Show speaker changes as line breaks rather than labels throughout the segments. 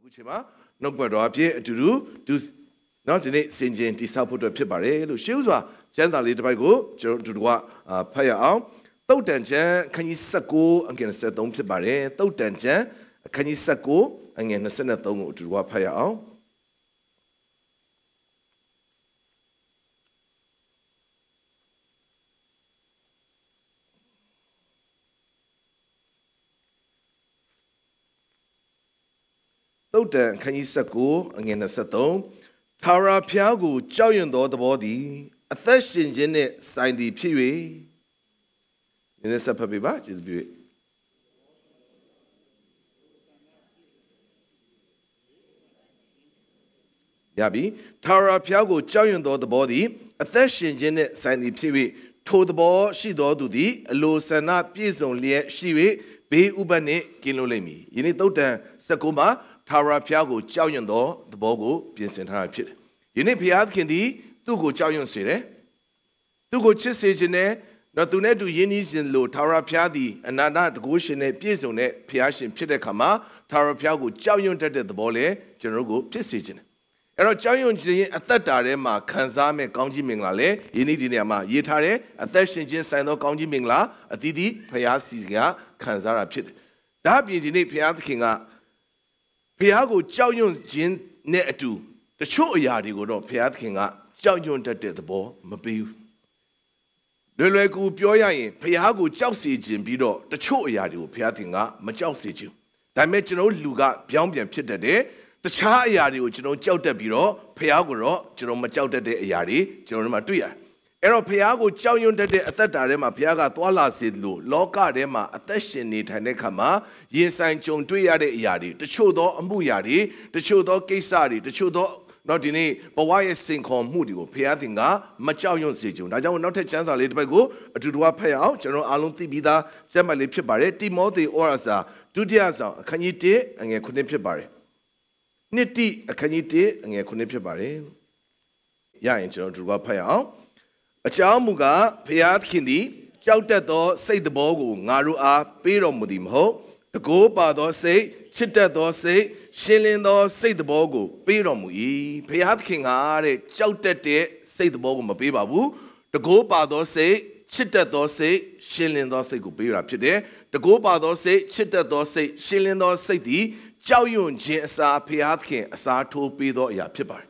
Kuchima, no Guadapie, to not in it, Sinjin, Tisapo to Pipare, Lushua, Janza little by go, Jodua, Paya out, Totanjan, can you suckle against a dome Pipare, Totanjan, can you suckle again a senator to Wapaya out? Totan, can you suckle again a settle? Tara Piago, Joyan do the body, a thirst in it, sign the Piri. In this upper batch is beauty. Yabi, Tara Piago, Joyan do the body, a thirst in it, sign the Piri. Told the ball, she do the low sana, piece only, she be ubane, kilolemi. You need to Sakuma. Tara Piago, Joyan do, the Bogo, Piensen Harapit. You need Piat Kendi, to go Joyan Sire. To go Chessagene, not to net to Yenis in low, Tara Piadi, and not Goshene, Piesone, Piashin Piedekama, Tara Piago, Joyan the Bole, General Go, Piessagen. Ero Joyan at that Darema, Kanzame, Ganji Minglale, Yenidiama, Yetare, at that Shinjin Sino Ganji Mingla, a Didi, Piasia, Kanzara Pit. That be the Piat Kinga. Piago, Joyan Jin Netu, the show yardy go to Piat Kinga, Joyan did the ball, Mabu. The Lego Pioya, Piago, Jousy Jin Bido, the show yardy, Piatinga, Majausi. Dimensional Luga, Piambian Pitade, the Cha yardy, General Jota Biro, Piago, General Majauta de Yari, General Matuya. Ero Piago, Joyan did at that Darema, Piaga, Tola Sidlu, Loka Rema, at the Shinny Tanekama, Yin John Tuyade Yadi, the Chodo, Ambuyadi, the Chodo Kesari, the Chodo, not in a, but why is Sinkom Mudio, Piatinga, Machayon Sijun. I don't not a chance a little bit go to do a payout, General Alunti Bida, Semali Pibare, Timothy Orasa, Dudiaza, Canite, and a Kunipibare. Niti, a Canite, and a Kunipibare. Ya in General to a payout. A Chamuga, Piat Kindi, Chowtato, say the Bogu, Narua, Pero Mudimho, the go Bado say, Chitado say, Shilindo, say the Bogu, Pero Mui, Piat King Are, Chowtate, say the Bogu Mapibabu, the go Bado say, Chitado say, Shilindo say Gubira Pide, the go Bado say, Chitado say, Shilindo say the, Chowyun Jinsa, Piat King, Sato Pido Ya Pibar.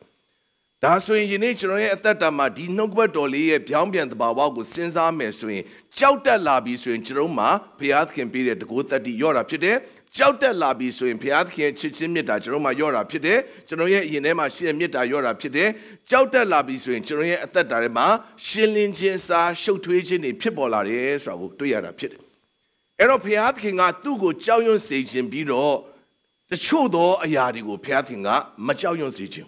That's when you need to at that time, Dino Guadoli, Piambian the Bawa with Sinza Meswing, Chowta Labi swing Jeroma, Piat can be at the good that the Yora Pide, Chowta Labi swing Piat can Chichimita, Jeroma Yora Pide, Genoya Yenema, she Mita Yora Pide, Chowta Labi swing Jeroya at that Darema, Shilling Jinsa, show to agent in Pipolare, so to Yara Pide. Ero Piat King are two good Choyon Sage in Bido, the Chodo Ayadigo Piatinga, Machayon Sage.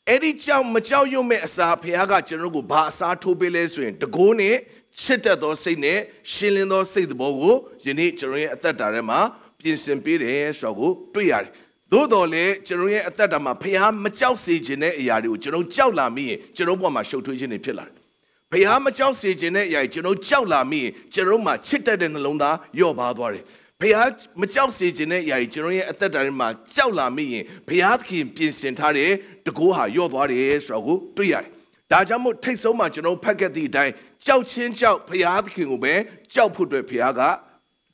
Eddie Chow Machao Mesa, Piaga General Basa, Tobiles, the Gone, Chitado Sine, Shilindo say the Bogo, Jenny Jeroya at that Darema, Pinsen Pire, Strago, Tuyar. Dodole, Jeroya at that Dama, Pia Machao Sage in Yadu, General Chowla me, Jeroma show to Jenny Pillar. Pia Machao Sage in Yai, General Chowla me, Jeroma, Chitted and Londa, your badwari. Piat Machao Sage in Yai, Jeroya at that Darema, Chowla me, Piat Kim Pinsen Tare. To go ha your body is ragu to ya. Dajamo takes so much no packet the die. Chow Chin Chow Piat King Ube, Chow put the Piaga,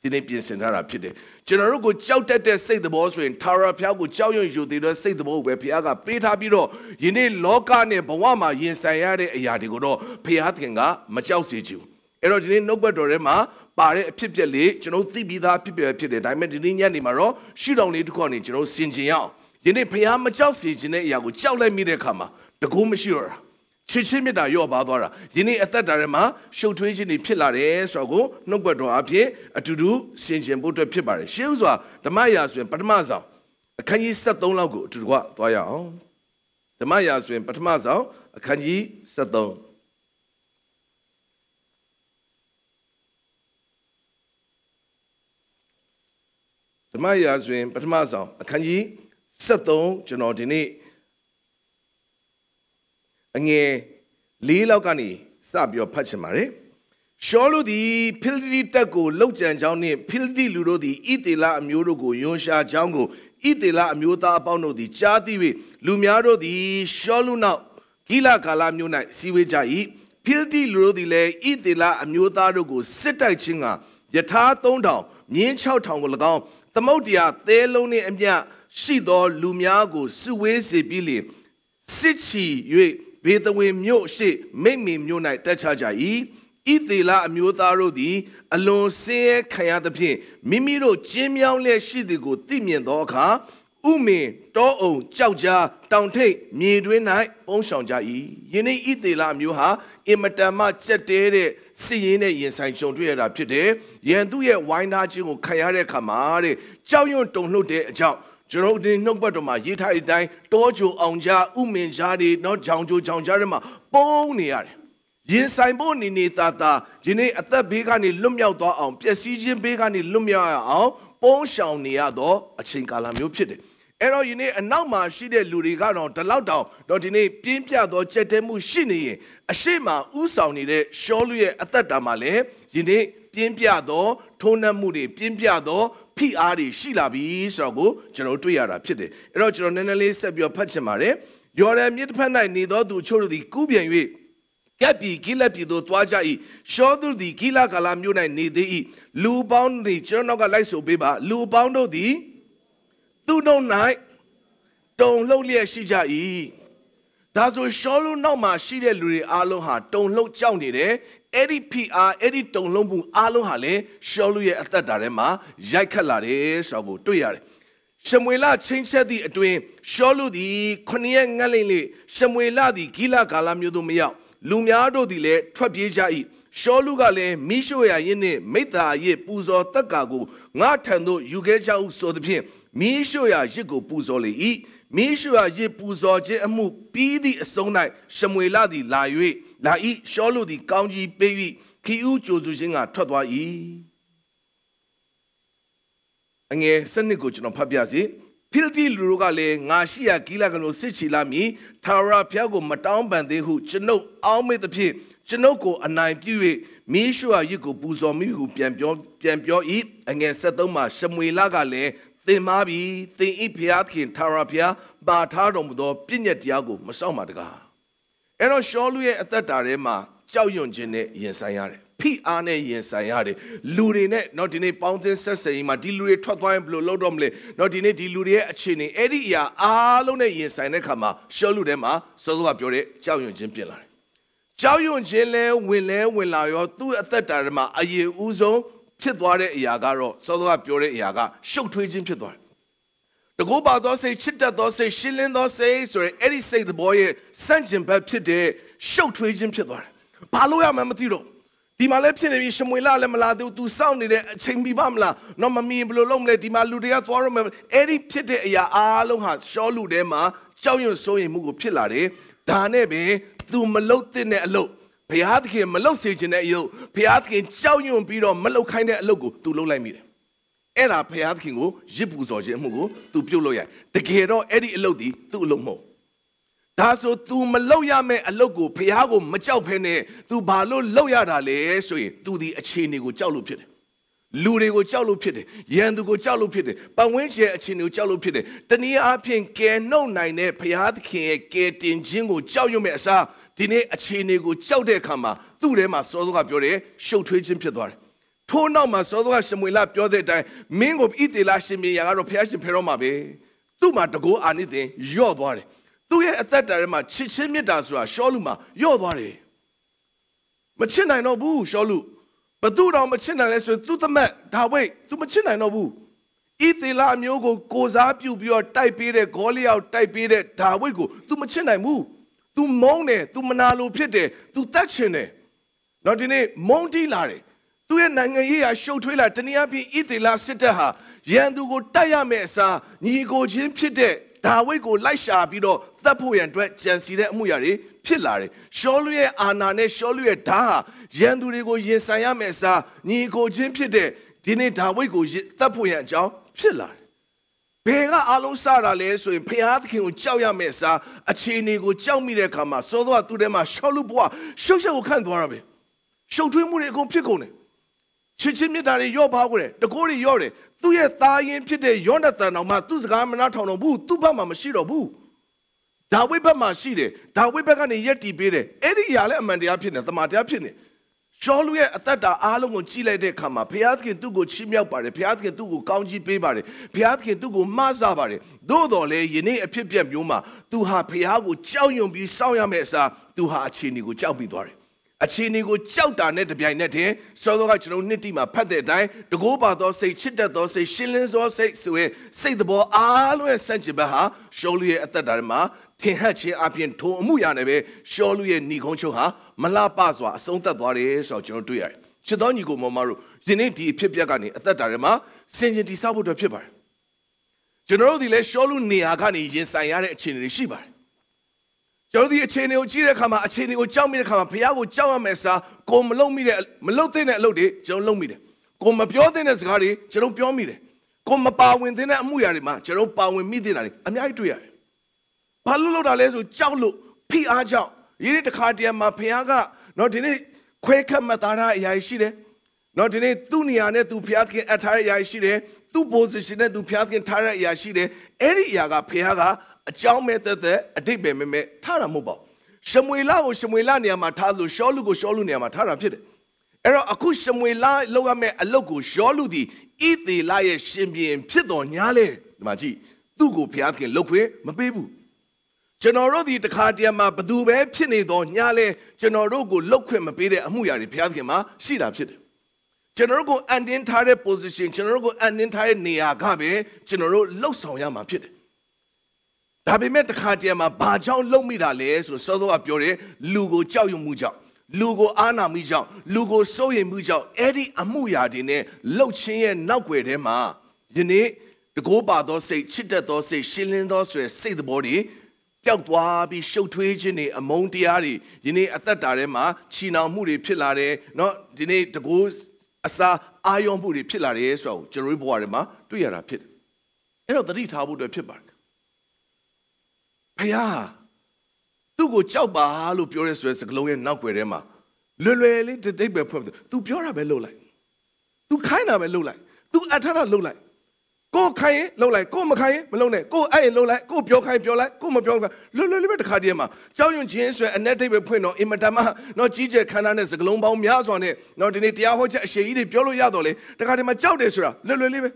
didn't be Sentara Pide. General go Chow Tete say the boss when Tara Piago Chow you did say the ball where Piaga, Pita Biro, you need Loka ne Bawama, Yin Sayade, Yadigodo, Piat Kinga, Machao Siju. Erogene no Badorema, Pare Pipili, General Tibida Pipil, I met in Yanimaro, she don't need to call it, General Sinjiao. You need Piama Chelsea, Yago, Chowla Media Kama, the Gomashura. Chichimida, your Badora. You need at that Darema, show to agent in Pilares, or go, no better up here, to do Sinjin Buto Pibari. Shilza, the Mayas when Patamaza. Can you start down logo to what? The Mayas when Patamaza, can ye start down? The Mayas when Patamaza, can ye? Settle, Janordini. And ye, Lila Gani, Sab your Pachamare. Sholo di Pildi Tago, Lojan Johnny, Pildi Ludo di Itila Murugo, Yonsha Jango, ဣသေလအမျိုးသားအပေါင်းတို့သည်ကြားသိ၍လူများတို့သည်ရှောလုနောက်ဂိလကာလမြို့၌စီဝေးကြ၏ဖိလိတိလူတို့သည်လည်းဣသေလအမျိုးသားတို့ကိုစစ်တိုက်ခြင်းကယထာ3000မြင်း6000ကို၎င်းသမုတ်တရားသဲလုံးနှင့်အမျှရှိသောလူများကိုစုဝေးစေပြီးလေစစ်ချီ၍ဘေသဝင်မြို့ရှိမိတ်မေမြို့၌တက်ချကြ၏ဣသေလအမျိုးသားတို့သည်အလွန်ဆင်းရဲခံရသဖြင့်မိမိတို့ကျင်းမြောင်းလျက်ရှိသည်ကိုသိမြင်သောအခါဥမင်တောအုံကြောက်ကြားတောင်ထိပ်မြေတွင်း၌ပုန်းရှောင်ကြ၏ယနေ့ဣသေလအမျိုးဟာအင်မတန်မှကြက်တဲတဲ့စစ်ရေးနဲ့ရင်ဆိုင်ကြုံတွေ့ရတာဖြစ်တယ်ရန်သူရဲ့ဝိုင်းသားခြင်းကိုခံရတဲ့အခါမှာတဲ့ကြောက်ရွံ့တုန်လှုပ်တဲ့အကြောင်းကျွန်တော်ဒီနှုတ်ပတ်တော်မှာရေးထားတဲ့အတိုင်းတောကြိုအောင်ကြားဥမင်ကြားတွေနော်ဂျောင်ကြိုဂျောင်ကြားတွေမှာပုန်းနေရတယ်ရင်ဆိုင်ဖို့နေနေတာဒီနေ့အသက်ဘေးကနေလွတ်မြောက်သွားအောင်ပျက်စီးခြင်းဘေးကနေလွတ်မြောက်အောင်ပုန်းရှောင်နေရတော့အချိန်ကာလမျိုးဖြစ်တယ်အဲ့တော့ယနေ့အနောက်မှာရှိတဲ့လူတွေကတော့ဒီလောက်တောင်တော့ဒီနေ့ပြင်းပြသောကြက်တဲမှုရှိနေရင်အရှိမဥဆောင်နေတဲ့ရှောလူရဲ့အသက်တာမှာလည်းယနေ့ပြင်းပြသောထုံးနှံမှုတွေပြင်းပြသောဖိအားတွေရှိလာပြီဆိုတော့ကိုကျွန်တော်တွေ့ရတာဖြစ်တယ်အဲ့တော့ကျွန်တော်နည်းနည်းလေးဆက်ပြီးဖတ်ချင်ပါတယ်ယော်ဒန်မြစ်တစ်ဖက်၌နေသောသူချို့တို့သည်ကူးပြန်၍ကပ်ပြီးဂိလတ်ပြည်သို့တွားကြ၏ရှောသူသည်ဂိလကာလမြို့၌နေသေး၏လူပေါင်းသည်ကျွန်တော်ကလိုက်ဆိုပေးပါလူပေါင်းတို့သည်သူတို့၌တုံလှုပ်လျက်ရှိကြ၏ဒါဆိုရှောလူနောက်မှာရှိတဲ့လူတွေအားလုံးဟာတုံလှုပ်ကြောက်နေတယ်အဲ့ဒီဖိအားအဲ့ဒီတုံလှုပ်မှုအားလုံးဟာလေရှောလူရဲ့အသက်တာထဲမှာရိုက်ခတ်လာတယ်ဆိုတော့တွေ့ရတယ်ရှမွေလချင်းချက်သည့်အတွင်ရှောလူသည်9ရက်ငတ်လိမ့်လေရှမွေလသည်ဂိလကာလမြို့သို့မရောက်လူများတို့သည်လည်းထွက်ပြေးကြ၏ရှောလူကလည်းမိရှုရာယင်းနှင့်မိဿဟာယစ်ပူဇော်တက်ကာကိုငါထံသို့ယူခဲ့ကြဟုဆိုသဖြင့်မိရှုရာယစ်ကိုပူဇော်လေ၏မိရှုရာယစ်ပူဇော်ခြင်းအမှုပြီးသည့်အဆုံး၌ရှမွေလသည်လာ၍လာ၏ရှောလူသည်ကောင်းကြီးပေး၍ခီဥကြိုစုခြင်းကထွက်သွား၏အငယ်စနစ်ကိုကျွန်တော်ဖတ်ပြစီဖိလိတိလူတို့ကလည်းငါရှိရာဂိလကလိုစစ်ချီလာမည်ထာဝရဘုရားကိုမတောင်းပန်သေးဟုကျွန်ုပ်အောင်းမေသဖြင့်ကျွန်ုပ်ကိုအနိုင်ပြု၍မိရှုရာယစ်ကိုပူဇော်မိဟုပြန်ပြော၏အငယ်73မှာရှမွေလကလည်းသင်မာပြီသင်ဤဘုရားသခင်ထာဝရဘုရားပါထားတော်မူသောပြည့်ညတ်တရားကိုမစောင့်ပါတကားအဲ့တော့ရှောလူရဲ့အသက်တာထဲမှာကြောက်ရွံ့ခြင်းနဲ့ရင်ဆိုင်ရတယ်ဖိအားနဲ့ရင်ဆိုင်ရတယ်လူတွေနဲ့တော့ဒီနေ့ပေါင်းသင်းဆက်ဆံရေးမှာဒီလူတွေထွက်သွားရင်ဘယ်လိုလုပ်တော့မလဲတော့ဒီနေ့ဒီလူတွေရဲ့အခြေအနေအဲ့ဒီအရာအားလုံးနဲ့ရင်ဆိုင်တဲ့ခါမှာရှောလူထဲမှာစောစောကပြောတဲ့ကြောက်ရွံ့ခြင်းပြင်လာတယ်ကြောက်ရွံ့ခြင်းလဲဝင်လာရောသူ့အသက်တာထဲမှာအရင်ဦးဆုံးဖြစ်သွားတဲ့အရာကတော့စောစောကပြောတဲ့အရာကရှုပ်ထွေးခြင်းဖြစ်သွားတယ်တကူပါသောစိတ်ချစ်တတ်သောစိတ်ရှင်းလင်းသောစိတ်ဆိုရင်အဲ့ဒီစိတ်သဘောရဲ့စန့်ကျင်ဘက်ဖြစ်တဲ့ရှုပ်ထွေးခြင်းဖြစ်သွားတယ်ဘာလို့ရမှမသိတော့ဒီမှာလည်းဖြစ်နေပြီရှမွေလလည်းမလာသေးဘူး तू စောင့်နေတဲ့အချိန်ပြီးပါမလားတော့မမြင်ဘယ်လိုလုပ်မလဲဒီမှာလူတွေကသွားရမယ်အဲ့ဒီဖြစ်တဲ့အရာအားလုံးဟာရှောလူထဲမှာကြောက်ရွံ့စိုးရိမ်မှုကိုဖြစ်လာတယ်ဒါနဲ့ပဲ तू မလုပ်တဲ့အလုပ်ဘုရားသခင်မလုပ်စေခြင်းတဲ့အလုပ်ဘုရားသခင်ကြောက်ရွံ့ပြီးတော့မလုပ်ခိုင်းတဲ့အလုပ်ကို तू လုပ်လိုက်မိတယ်အဲ့ဒါဘုရားသခင်ကိုရစ်ပူဇော်ခြင်းအမှုကို तू ပြုတ်လို့ရတယ်တကယ်တော့အဲ့ဒီအလုပ်ဒီ तू အလုပ်မဟုတ်ဒါဆို तू မလုပ်ရမယ့်အလုပ်ကိုဘုရားကိုမကြောက်ဖဲနဲ့ तू ဘာလို့လုပ်ရတာလဲဆိုရင် तू ဒီအခြေအနေကိုကြောက်လို့ဖြစ်တယ်လူတွေကိုကြောက်လို့ဖြစ်တယ်ရန်သူကိုကြောက်လို့ဖြစ်တယ်ပတ်ဝန်းကျင်အခြေအနေကိုကြောက်လို့ဖြစ်တယ်တနည်းအားဖြင့်ကယ်နှုတ်နိုင်တဲ့ဘုရားသခင်ရဲ့ကယ်တင်ခြင်းကိုကြောက်ရွံ့မဲ့အစားဒီနေ့အခြေအနေကိုကြောက်တဲ့အခါမှာသူ့ထဲမှာစောစောကပြောတယ်ရှုပ်ထွေးခြင်းဖြစ်သွားတယ်ထို့နောက်မှာစောစောကရှမွေလပြောတဲ့အတိုင်းမင်းကိုဣသေလရှင်မြေရာကတော့ဘုရားရှင်ဖယ်တော့မှာပဲသူ့မှာတကောအာနိသင်ယော့သွားတယ်သူ့ရဲ့အသက်တာထဲမှာချစ်ချင်းမြတ်တာဆိုတာရှောလူမှာယော့သွားတယ်မချစ်နိုင်တော့ဘူးရှောလူဘသူတော်မချစ်နိုင်လဲဆိုရင်သူ့သမက်ဒါဝိတ် तू မချစ်နိုင်တော့ဘူးဣသေလအမျိုးကိုကိုစားပြုပြီးတော့တိုက်ပေးတဲ့ဂေါလိယောက်တိုက်ပေးတဲ့ဒါဝိတ်ကို तू မချစ်နိုင်ဘူး तू မုန်းတယ် तू မနာလိုဖြစ်တယ် तू တတ်ချင်တယ်တော့ဒီနေ့မုန်းတီးလာတယ်သူ့ရဲ့နိုင်ငံရေးရာရှုပ်ထွေးလာတနည်းအားဖြင့်ဣသေလစစ်တပ်ဟာရန်သူကိုတိုက်ရမယ့်အစားညီကိုချင်းဖြစ်တဲ့ဒါဝိတ်ကိုလိုက်ရှာပြီးတော့တတ်ဖို့ရန်အတွက်ကြံစီတဲ့အမှုရာတွေဖြစ်လာတယ်ရှောလူရဲ့အာဏာနဲ့ရှောလူရဲ့ဓာတ်ဟာရန်သူတွေကိုရင်ဆိုင်ရမယ့်အစားညီကိုချင်းဖြစ်တဲ့ဒီနေ့ဒါဝိတ်ကိုတတ်ဖို့ရန်အကြောင်းဖြစ်လာတယ်ဘယ်ကအားလုံးစတာလဲဆိုရင်ဘုရားသခင်ကိုကြောက်ရမယ့်အစားအခြေအနေကိုကြောက်မိတဲ့အခါမှာစောစောကသူ့ထဲမှာရှောလူဘွားရှုပ်ကိုခန့်သွားတာပဲရှုပ်ထွေးမှုတွေအကုန်ဖြစ်ကုန်တယ်ချစ်ချင်းမြတ်တာတွေရော့ပါကုန်တယ်တကိုးတွေရော့တယ် သူ့ရဲ့သားရင်းဖြစ်တဲ့ယောနသန်တော်မှသူ့စကားမနာထောင်တော်ဘူးသူ့ဘက်မှာမရှိတော့ဘူးဒါဝိဒ်ဘက်မှာရှိတယ်ဒါဝိဒ်ဘက်ကနေရက်တီပေးတယ်အဲ့ဒီအရာလည်းအမှန်တရားဖြစ်နေတမန်တရားဖြစ်နေရှောလူရဲ့အသက်တာအားလုံးကိုကြည့်လိုက်တဲ့အခါမှာဘုရားသခင်သူ့ကိုချီးမြှောက်ပါတယ်ဘုရားသခင်သူ့ကိုကောင်းချီးပေးပါတယ်ဘုရားသခင်သူ့ကိုမဆပါတယ်သို့တော်လည်းယနေ့အဖြစ်ပြက်မျိုးမှာသူဟာဘုရားကိုကြောက်ရွံ့ပြီးစောင့်ရမယ့်အစားသူဟာအခြေအနေကိုကြောက်ပြီးသွားတယ်အခြေအနေကိုကြောက်တာနဲ့တပြိုင်နက်တည်းစောစောကကျွန်တော်နှစ်တိမှာဖတ်တဲ့အတိုင်းတကိုးပါသောစိတ်ချစ်တတ်သောစိတ်ရှင်းလင်းသောစိတ်ဆိုရင်စိတ်တော်အားလုံးရဲ့စံချဘက်ဟာရှောလူရဲ့အသက်တာမှာထင်ဟပ်ခြင်းအပြင်ထိုအမှုရာနဲ့ပဲရှောလူရဲ့ဏီကုန်းချုပ်ဟာမလှပစွာအဆုံးသတ်သွားတယ်ဆိုတော့ကျွန်တော်တွေ့ရတယ်ချစ်တော်ညီကိုမောင်မတို့ယနေ့ဒီအဖြစ်ပြက်ကနေအသက်တာထဲမှာစင်ကြင်တည်ဆောက်ဖို့အတွက်ဖြစ်ပါတယ်ကျွန်တော်တို့ဒီလဲရှောလူနေရာကနေရင်ဆိုင်ရတဲ့အခြေအနေတွေရှိပါတယ်ကျွန်တော်ဒီအခြေအနေကိုကြည့်တဲ့အခါမှာအခြေအနေကိုကြောက်မိတဲ့အခါမှာဘုရားကိုကြောက်ရမယ်စားကိုမလုံမိတဲ့မလုံတဲ့အလုပ်တွေကျွန်တော်လုံမိတယ်ကိုမပြောတဲ့စကားတွေကျွန်တော်ပြောမိတယ်ကိုမပါဝင်တဲ့အမှုရာတွေမှာကျွန်တော်ပါဝင်မိတဲ့အတွေအများကြီးတွေ့ရတယ်ဘာလို့လုပ်တာလဲဆိုကြောက်လို့ဖိအားကြောင့်ဒီနေ့တစ်ခါတည်းမှာဘုရားကနော်ဒီနေ့ခွဲခတ်မှတ်သားတဲ့အရာရှိတယ်နော်ဒီနေ့သူ့နေရာနဲ့သူဘုရားသခင်အထားတဲ့အရာရှိတယ်သူ့ position နဲ့သူဘုရားသခင်ထားတဲ့အရာရှိတယ်အဲ့ဒီအရာကဘုရားကအကြောင်းမဲ့တဲ့အတိတ်ပဲမဲ့ထားတာမဟုတ်ပါဘူးရှမွေလကိုရှမွေလနေရာမှာထားလို့ရှောလူကိုရှောလူနေရာမှာထားတာဖြစ်တယ်အဲ့တော့အခုရှမွေလလောက်ရမယ့်အလုပ်ကိုရှောလူဒီဣသေလရဲ့ရှင်ပြန်ဖြစ်တော်ညာလေဒီမှာကြည့်သူ့ကိုဘုရားသခင်လုပ်ခွင့်မပေးဘူးကျွန်တော်တို့ဒီတခါတည်းမှာဘသူပဲဖြစ်နေတော့ညာလဲကျွန်တော်တို့ကိုလုတ်ခွင့်မပေးတဲ့အမှုရာတွေဘုရားသခင်မှာရှိတာဖြစ်တယ်ကျွန်တော်တို့ကိုအန်တင်းထားတဲ့ position ကျွန်တော်တို့ကိုအန်တင်းထားတဲ့နေရာကပဲကျွန်တော်တို့လှုပ်ဆောင်ရမှာဖြစ်တယ်ဒါပေမဲ့တခါတည်းမှာဘာကြောင့်လုံမိတာလဲဆိုစောစောကပြောတယ်လူကိုကြောက်ရွံ့မှုကြောင့်လူကိုအားနာမှုကြောင့်လူကိုစိုးရိမ်မှုကြောင့်အဲ့ဒီအမှုရာတွေနဲ့လှုပ်ခြင်းရဲ့နောက်ွယ်ထဲမှာယနေ့တကိုးပါသောစိတ်ချစ်တတ်သောစိတ်ရှင်းလင်းသောဆိုတဲ့စိတ်သဘောတွေပျောက်သွားပြီးရှုပ်ထွေးခြင်းတွေအမုန်းတရားတွေယနေ့အသက်တာထဲမှာချီနှောင်မှုတွေဖြစ်လာတယ်เนาะဒီနေ့တကိုးအစာအာရုံမှုတွေဖြစ်လာတယ်ဆိုတော့ကျွန်တော်တို့ဘဝထဲမှာတွေ့ရတာဖြစ်တယ်အဲ့တော့သတိထားဖို့အတွက်ဖြစ်ပါတယ်ဘုရားသူ့ကိုကြောက်ပါလို့ပြောရဲဆိုတဲ့စကားလုံးရဲ့နောက်ွယ်ထဲမှာလွယ်လွယ်လေးတိတ်ပဲဖွင့်သူပြောတာပဲလုပ်လိုက်သူခိုင်းတာပဲလုပ်လိုက်သူအထက်တာလုပ်လိုက်ကိုခိုင်းရင်လုပ်လိုက်ကိုမခိုင်းရင်မလုပ်နဲ့ကိုအဲ့ရင်လုပ်လိုက်ကိုပြောခိုင်းပြောလိုက်ကိုမပြောခိုင်းလွယ်လွယ်လေးပဲတစ်ခါတည်းမှာကြောက်ရွံ့ခြင်းဆိုတဲ့အ내တိတ်ပဲဖွင့်တော့အင်မတန်မှတော့ကြီးကျယ်ခမ်းနားတဲ့စကားလုံးပေါင်းများစွာနဲ့တော့ဒီနေ့တရားဟောချက်အရှိကြီးတွေပြောလို့ရတော့လေတစ်ခါတည်းမှာကြောက်တယ်ဆိုတာလွယ်လွယ်လေးပ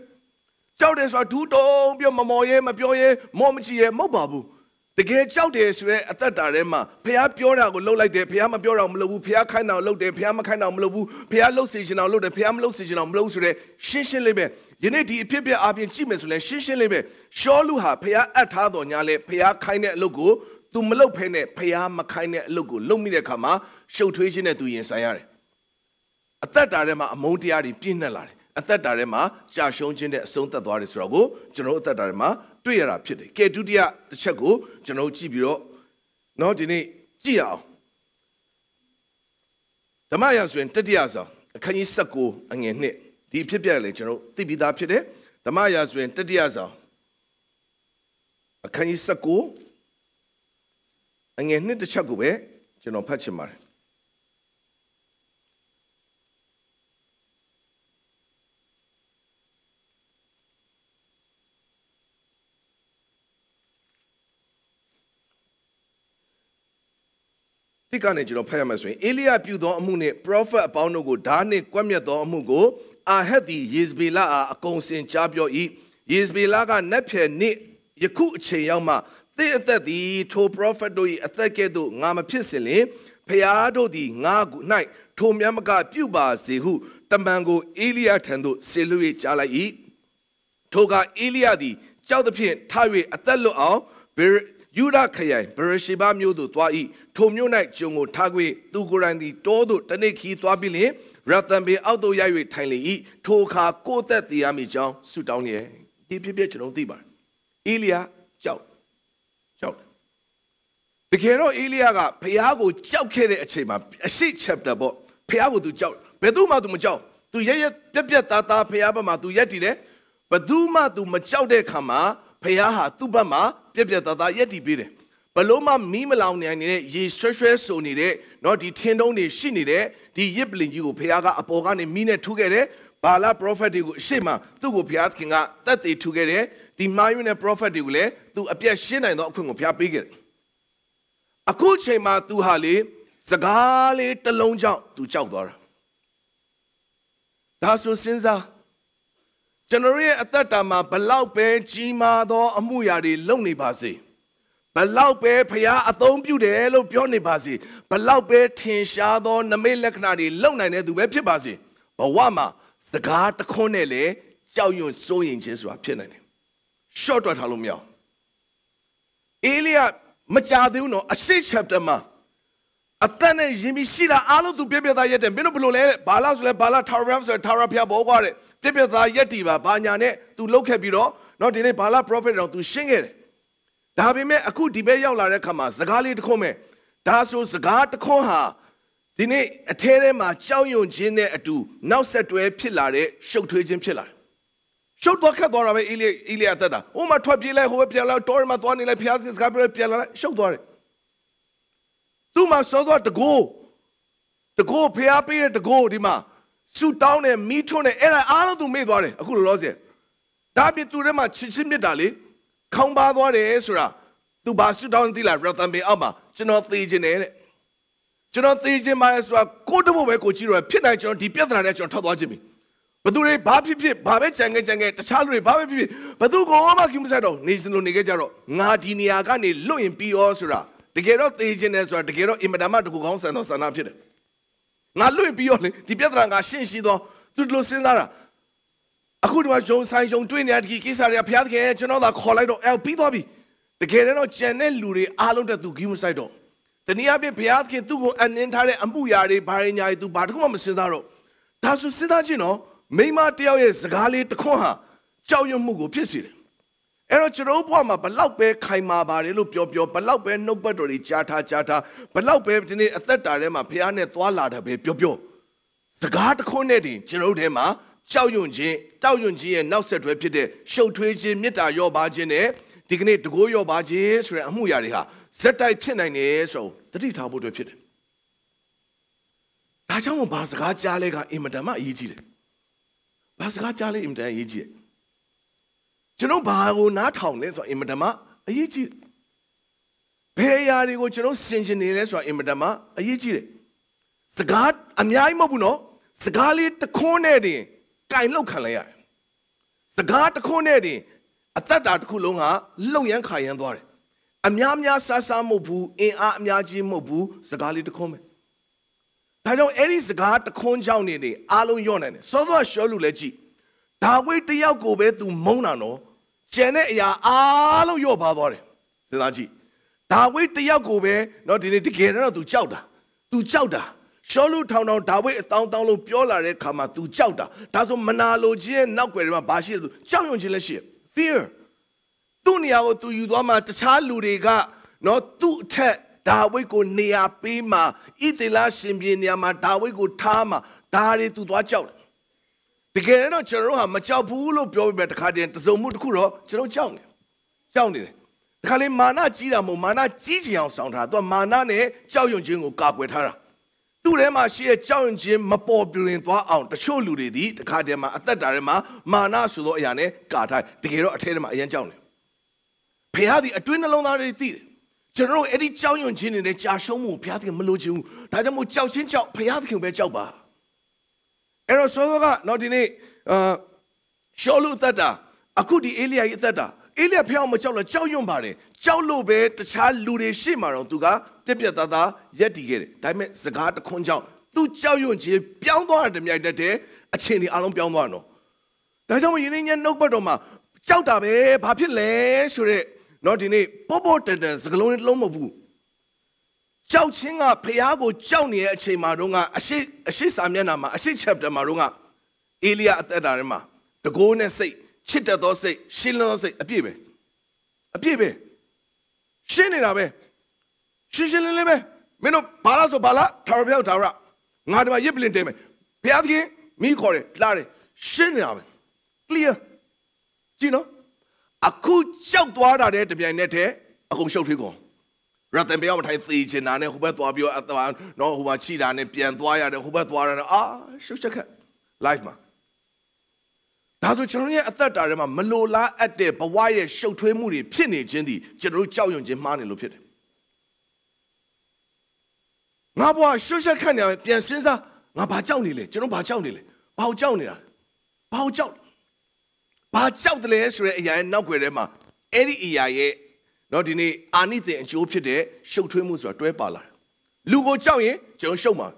ဲကြောက်တယ်ဆိုတာဒူးတုံးပြောမမော်ရဲမပြောရဲမော်မချီရဲမဟုတ်ပါဘူးတကယ်ကြောက်တယ်ဆိုတဲ့အသက်တာထဲမှာဘုရားပြောတာကိုလုပ်လိုက်တယ်ဘုရားမပြောတာကိုမလုပ်ဘူးဘုရားခိုင်းတာကိုလုပ်တယ်ဘုရားမခိုင်းတာကိုမလုပ်ဘူးဘုရားလှုပ်စေချင်တာကိုလုပ်တယ်ဘုရားမလှုပ်စေချင်တာကိုမလုပ်ဘူးဆိုတဲ့ရှင်းရှင်းလေးပဲယနေ့ဒီအဖြစ်ပြအပြင်ကြည့်မယ်ဆိုလဲရှင်းရှင်းလေးပဲရှောလူဟာဘုရားအပ်ထားတော်ညာလဲဘုရားခိုင်းတဲ့အလုပ်ကိုသူမလုပ်ဖဲနဲ့ဘုရားမခိုင်းတဲ့အလုပ်ကိုလုပ်မိတဲ့အခါမှာရှုပ်ထွေးခြင်းနဲ့သူရင်ဆိုင်ရတယ်အသက်တာထဲမှာအမုန်းတရားတွေပြည့်နှက်လာတယ်အသက်တာထဲမှာကြာရှုံးခြင်းတဲ့အဆုံးသတ်သွားတယ်ဆိုတော့ကိုကျွန်တော်အသက်တာထဲမှာတွေ့ရတာဖြစ်တယ်ကဲဒုတိယတစ်ချက်ကိုကျွန်တော်ကြည့်ပြီးတော့เนาะဒီနေ့ကြည့်ရအောင်ဓမ္မရာဇဝင်တတိယဆောင်အခန်းကြီး19အငယ်1ဒီဖြစ်ပြလေကျွန်တော်သိပြီးသားဖြစ်တယ်ဓမ္မရာဇဝင်တတိယဆောင်အခန်းကြီး19အငယ်1တစ်ချက်ကိုပဲကျွန်တော်ဖတ်ချင်ပါတယ်ဒီကနေကျွန်တော်ဖတ်ရမယ်ဆိုရင်အေလိယပြုသောအမှုနဲ့ prophet အပေါင်းတို့ကိုဓာတ်နှင့်ကွပ်မျက်သောအမှုကိုအာဟက်သည်ယေဇဗေလအားအကုန်စင်ကြားပြော၏ယေဇဗေလကနတ်ဖြန်နှင့်ယခုအချိန်ရောက်မှသည့်အသက်သည်ထို prophet တို့၏အသက်ကဲ့သို့ငါမဖြစ်စင်လင်ဖျားတို့သည်ငါ၌ထိုမြတ်မကပြုပါစေဟုတမန်ကိုအေလိယထံသို့ဆေလွှဲကြားလိုက်၏ထိုကအေလိယသည်ကြောက်သဖြင့်ထ၍အသက်လွတ်အောင်ယူဒခရိုင်ဗရရှိဘမြို့သို့သွား၏ထိုမြို့၌ကျုံကိုထား၍သူကိုယ်တိုင်သည်တောသို့တနေ့ခီးသွားပြီးလျှင်ရတန်ပင်အောက်သို့ရိုက်၍ထိုင်လေ၏ထိုအခါကိုယ်သက်တရားမိကြောင်းဆုတောင်းလျက်ဒီဖြစ်ဖြစ်ကျွန်တော်သိပါတယ်အေလိယကြောက်တကယ်တော့အေလိယကဘုရားကိုကြောက်ခဲ့တဲ့အချိန်မှာအရှိ chapter ပေါ့ဘုရားကိုသူကြောက်ဘယ်သူမှသူမကြောက်သူရပြက်သားသားဘုရားဘက်မှာသူရက်တည်တယ်ဘယ်သူမှသူမကြောက်တဲ့ခါမှာဘုရားဟာသူ့ဘက်မှာပြက်သားသားရက်တည်ပေးတယ်ဘလို့မှမီးမလောင်နိုင်နေတဲ့ရေဆွဲဆိုနေတဲ့เนาะဒီထင်းတုံးတွေရှိနေတဲ့ဒီရစ်ပလင်ကြီးကိုဘုရားကအပေါ်ကနေမီးနဲ့ထုခဲ့တယ် ဘာလာ prophet တွေကိုရှေ့မှာသူ့ကိုဘုရားသခင်ကတတ်သိထူခဲ့တယ်ဒီမှာယူတဲ့ prophet တွေကိုလည်းသူအပြတ်ရှင်းနိုင်သောအခွင့်ကိုဘုရားပေးခဲ့တယ်အခုချိန်မှာသူဟာလေစကားလေးတစ်လုံးကြောင့်သူကြောက်သွားတာဒါဆိုစဉ်းစားကျွန်တော်ရဲ့အသက်တာမှာဘလောက်ပဲကြီးမားသောအမှုရာတွေလုပ်နေပါစေဘလောက်ပဲဖျားအသုံးပြုတယ်လို့ပြောနေပါစေဘလောက်ပဲထင်ရှားသောနမိတ်လက္ခဏာတွေလုပ်နိုင်တဲ့သူပဲဖြစ်ပါစေဘဝမှာစကားတစ်ခွန်းနဲ့လေကြောက်ရွံ့စိုးရိမ်ခြင်းဆိုတာဖြစ်နိုင်တယ် short တွက်ထားလို့မရအောင်အေလိယမကြာသေးဘူးနော်အရှိ chapter မှာအသက်နဲ့ယင်ပြီးရှိတာအားလုံးသူပြပြသားရက်တယ်မင်းတို့ဘလို့လဲဘာလားဆိုလဲဘာလားထာဝရဆိုထာဝရဘုရားဘောကွာတဲ့ပြပြသားရက်တီပါဘာညာနဲ့သူလှုပ်ခဲ့ပြီးတော့နော်ဒီနေ့ဘာလား prophet တော်သူရှင်းခဲ့တယ်ဒါပေမဲ့အခုဒီဘက်ရောက်လာတဲ့အခါမှာစကားလေးတစ်ခွန်းမဲ့ဒါဆိုစကားတစ်ခွန်းဟာဒီနေ့အထဲထဲမှာကြောက်ရွံ့ခြင်းနဲ့အတူနောက်ဆက်တွဲဖြစ်လာတဲ့ရှုပ်ထွေးခြင်းဖြစ်လာတယ်ရှုပ်တော့ခတ်သွားတာပဲအေလိယအသက်တာဟိုမှာထွက်ပြေးလိုက်ဟိုဘက်ပြန်လာတော်မှာသွားနေလိုက်ဖျားစကားပြောပြန်လာရှုပ်သွားတယ်သူမှာစောစောတကိုးဖျားပေးတဲ့တကိုးဒီမှာဆူတောင်းနဲ့မီးထွန်းနဲ့အဲ့ဒါအားလုံးသူမေ့သွားတယ်အခုလောလောဆယ်ဒါပြသူထဲမှာချစ်ချင်းမြတ်တာလေခေါင်းပါသွားတယ်ဆိုတာသူဘာဆူတောင်းသိလားရတန်ပေအောက်မှာကျွန်တော်သေခြင်းနဲ့ကျွန်တော်သေခြင်းပါလဲဆိုတာကိုတဖို့ပဲကိုကြည့်တော့ဖြစ်နိုင်ကျွန်တော်ဒီပြဿနာနဲ့ကျွန်တော်ထွက်သွားခြင်းပြီဘသူတွေဘာဖြစ်ဘာပဲကြံခဲ့တခြားလူတွေဘာပဲဖြစ်ဘသူကိုမှကိမဆိုင်တော့နေစလို့နေခဲ့ကြတော့ငါဒီနေရာကနေလွတ်ရင်ပြီးရောဆိုတာတကယ်တော့သေခြင်းနဲ့ဆိုတာတကယ်တော့အင်မတန်မှတကူကောင်းဆန်သောဆန္ဒဖြစ်တယ်ငါလွတ်ပြီးရောလေဒီပြဿနာကရှင်းရှိသောသူတို့စဉ်းစားတာအခုဒီမှာဂျုံဆိုင်ဂျုံတွေ့နေရတဲ့ကိစ္စတွေကဘုရားသခင်ကျွန်တော်သာခေါ်လိုက်တော့ပြီးသွားပြီတကယ်တော့ကြံတဲ့လူတွေအားလုံးတက်သူကိမဆိုင်တော့တနည်းအားဖြင့်ဘုရားသခင်သူ့ကိုအနှင်းထားတဲ့အမှုရာတွေဘာညာတွေသူဘာတစ်ခုမှမစဉ်းစားတော့ဒါဆိုစဉ်းစားကြည့်နော်မိမတယောက်ရဲ့စကားလေးတစ်ခွန်းဟာကြောက်ရွံ့မှုကိုဖြစ်စေတယ်အဲ့တော့ကျွန်တော်ဘဝမှာဘလောက်ပဲခိုင်မာပါတယ်လို့ပြောဘလောက်ပဲနှုတ်ပတ်တော်တွေကြားထားဘလောက်ပဲဒီနေ့အသက်တာထဲမှာဘုရားနဲ့သွားလာတာပဲပြောစကားတစ်ခွန်းနဲ့တင်ကျွန်တော်ထဲမှာကြောက်ရွံ့ခြင်းရဲ့နောက်ဆက်တွဲဖြစ်တဲ့ရှုပ်ထွေးခြင်းမေတ္တာရောပါခြင်းနဲ့ဒီကနေ့တကိုးရောပါခြင်းဆိုတဲ့အမှုရာတွေဟာဇက်တိုက်ဖြစ်နိုင်တယ်ဆိုသတိထားဖို့အတွက်ဖြစ်တယ်ဒါကြောင့်ဘာစကားကြားလဲကအင်မတန်မှအရေးကြီးတယ်ဘာစကားကြားလဲအင်မတန်အရေးကြီးတယ်ကျွန်တော်ဘာကိုနားထောင်လဲဆိုတော့အင်မတန်မှအရေးကြီးတယ်ဘယ်အရာတွေကိုကျွန်တော်ဆင်ခြင်နေလဲဆိုတော့အင်မတန်မှအရေးကြီးတယ်စကားအများကြီးမဟုတ်ဘူးနော်စကားလေးတစ်ခွန်းနဲ့တင်ကင်လောက်ခံလိုက်ရတယ်စကားတစ်ခွန်းနဲ့တင်အသက်တာတစ်ခုလုံးကလှုပ်ရမ်းခါရမ်းသွားတယ်အများစားမဟုတ်ဘူးအင်အားအများကြီးမဟုတ်ဘူးစကားလေးတစ်ခွန်းပဲဒါကြောင့်အဲ့ဒီစကားတစ်ခွန်းကြောင့်နေအားလုံးယော့နိုင်တယ်စောစောရှောလူလည်းကြည့်ဒါဝိတယောက်ကိုပဲသူမုန်းတာနော်ကျန်တဲ့အရာအားလုံးယော့ပါသွားတယ်စဉ်းစားကြည့်ဒါဝိတယောက်ကိုပဲနော်ဒီနေ့တကယ်တော့သူကြောက်တာရှောလူထောင်ဒါဝိအတောင်းလို့ပြောလာတဲ့ခါမှာသူကြောက်တာဒါဆိုမနာလိုခြင်းရဲ့နောက်ွယ်တွေမှာဘာရှိလဲသူကြောက်ရွံ့ခြင်းလည်းရှိတယ် fear သူ့နေရာကိုသူယူသွားမှတခြားလူတွေကနော်သူ့အထက်ဒါဝိကိုနေရာပေးမှဣသေလရှင်ပြည်နေရာမှာဒါဝိကိုထားမှဒါတွေသူသွားကြောက်တယ်တကယ်တော့ကျွန်တော်တို့ဟာမကြောက်ဘူးလို့ပြောပြီးတခါတည်းတစုံမှုတစ်ခုတော့ကျွန်တော်ကြောက်နေတယ်တခါလေမာနကြီးတာမဟုတ်မာနကြီးချင်အောင်ဆောင်ထားသူကမာနနဲ့ကြောက်ရွံ့ခြင်းကိုကာကွယ်ထားတာသူ့ထဲမှာရှိတဲ့ကြောက်ရွံ့ခြင်းမပေါ်ပြင်းသွားအောင်တချို့လူတွေဒီတခါတည်းမှာအသက်တာထဲမှာမာနဆိုသောအရာနဲ့ကာထားတကယ်တော့အထဲထဲမှာအရင်ကြောက်နေဖခင်ဒီအတွင်းနှလုံးသားတွေသိတယ်ကျွန်တော်တို့အဲ့ဒီကြောက်ရွံ့ခြင်းတွေနဲ့ကြာရှုံးမှုဘုရားသခင်မလိုချင်ဘူးဒါကြောင့်မို့ကြောက်ချင်းကြောက်ဘုရားသခင်ပဲကြောက်ပါအဲ့တော့စောစောကနော်ဒီနေ့ရှောလူအသက်တာအခုဒီအေလိယရဲ့အသက်တာအေလိယဖျောင်းမကြောက်လို့ကြောက်ရွံ့ပါတယ်ကြောက်လို့ပဲတခြားလူတွေရှေ့မှာတော့သူကပြက်သားရက်တည်ခဲ့တယ်ဒါပေမဲ့စကားတစ်ခွန်းကြောင့်သူကြောက်ရွံ့ခြင်းပြောင်းသွားတဲ့မြိုက်တဲ့အချိန်ဒီအလုံးပြောင်းသွားတော့ဒါကြောင့်ယင်းညနှုတ်ပတ်တော်မှာကြောက်တာပဲဘာဖြစ်လဲဆိုတဲ့နော်ဒီနေ့ပေါ်တန်စကလုံးတစ်လုံးမဟုတ်ဘူးကြောက်ခြင်းကဖျားကိုကြောက်နေတဲ့အချိန်မှာတော့ကအရှိစာမျက်နှာမှာအရှိ chapter မှာတော့ကအေလိယအသက်တာထဲမှာတကိုးနဲ့စိတ်ချစ်တတ်သောစိတ်ရှင်းလင်းသောစိတ်အပြည့်ပဲရှင်းနေတာပဲရှင်းလင်းပဲမင်းတို့ဘာလားဆိုဘာလားထာဝရဘုရားထာဝရငါဒီမှာရစ်ပလင်တဲမယ်ဘုရားသခင်မိခေါ်တယ်လာတယ်ရှင်းနေတာပဲ clear ကြည့်နော်အခုကြောက်သွားတာတဲ့တပြိုင်နက်တည်းအကုန်ရှုပ်ထွေးကုန်ရတန်ပြောင်းမထိုင်သေချင်တာနဲ့ဟိုဘက်သွားပြီးတော့နော်ဟိုမှာချိတာနဲ့ပြန်သွားရတယ်ဟိုဘက်သွားရတယ်ရှုပ်ချက်ခက် life မှာ ဒါဆိုကျွန်တော်ရဲ့အသက်တာထဲမှာမလိုလားအပ်တဲ့ဘဝရဲ့ရှုပ်ထွေးမှုတွေဖြစ်နေခြင်းသည်ကျွန်တော်ကြောက်ရွံ့ခြင်းမှားနေလို့ဖြစ်တယ်ငါဘဝရှုပ်ရှက်ခတ်နေပြန်စဉ်းစားငါဘာကြောက်နေလဲကျွန်တော်ဘာကြောက်နေလဲဘာကြောက်နေတာဘာကြောက်တယ်လဲဆိုတဲ့အရာရဲ့နောက်ွယ်ထဲမှာအဲ့ဒီအရာရဲ့နော်ဒီနေ့အာနိသင်အကျိုးဖြစ်တဲ့ရှုပ်ထွေးမှုဆိုတာတွဲပါလာတယ်လူကိုကြောက်ရင်ကျွန်တော်ရှုပ်မှာ